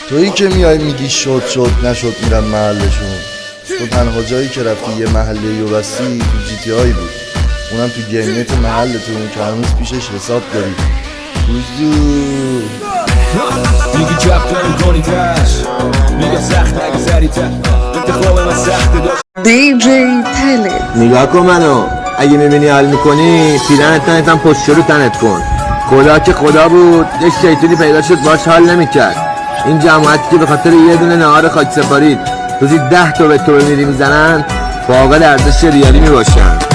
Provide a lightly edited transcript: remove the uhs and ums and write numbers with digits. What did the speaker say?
تویی که میای میگی شد نشد میرم محلشون. تو تنها جایی که رفتی یه محله یوبستی تو جی تی آی بود، اونم تو گیمنت محلتون که هنوز پیشش حساب داری. بوزو میگی جب داریم کنی تش، میگه سخت اگه سری تش انتخاب من سخته داشت. دیجی تله نگاه کن منو، اگه میبینی حال میکنی پیرنت تنتم پشت رو تنت کن. خدا که خدا بود، یک شیطونی پیدا شد باش حال نمیکرد. این جماعتی که به خاطر یه دونه نهار خاک سپارید روزی 10 تا به تو میری میزنن، واقعا ارزش ریالی میباشن.